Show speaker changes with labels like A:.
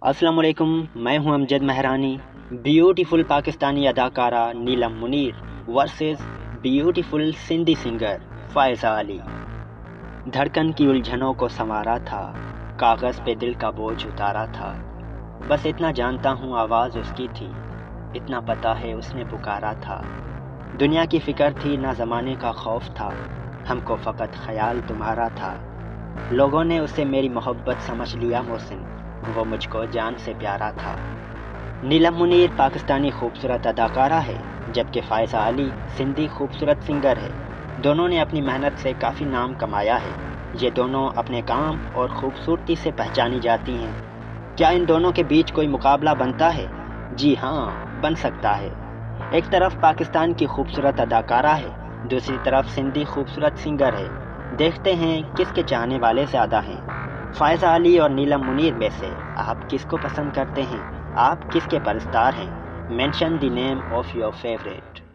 A: السلام علیکم، میں ہوں امجد مہرانی۔ بیوٹیفل پاکستانی اداکارہ Neelam Munir versus beautiful Sindhi singer Faiza Ali. دھڑکن کی الجھنوں کو سنوارا تھا، کاغذ پہ دل کا بوجھ اتارا تھا۔ بس اتنا جانتا ہوں آواز اس کی تھی، اتنا پتہ ہے اس نے پکارا تھا۔ دنیا کی فکر تھی نہ زمانے کا خوف تھا، ہم کو فقط خیال تمہارا تھا۔ لوگوں نے اسے میری محبت سمجھ لیا محسن، وہ مجھ کو جان سے پیارا تھا۔ نیلم منیر پاکستانی خوبصورت اداکارہ ہے، جبکہ فائزہ علی سندھی خوبصورت سنگر ہے۔ دونوں نے اپنی محنت سے کافی نام کمایا ہے۔ یہ دونوں اپنے کام اور خوبصورتی سے پہچانی جاتی ہیں۔ کیا ان دونوں کے بیچ کوئی مقابلہ بنتا ہے؟ جی ہاں، بن سکتا ہے۔ ایک طرف پاکستان کی خوبصورت اداکارہ ہے، دوسری طرف سندھی خوبصورت سنگر ہے۔ دیکھتے ہیں کس کے چاہنے والے زیادہ ہیں۔ فائزہ علی اور نیلم منیر میں سے آپ کس کو پسند کرتے ہیں؟ آپ کس کے پرستار ہیں؟ Mention the name of your favourite.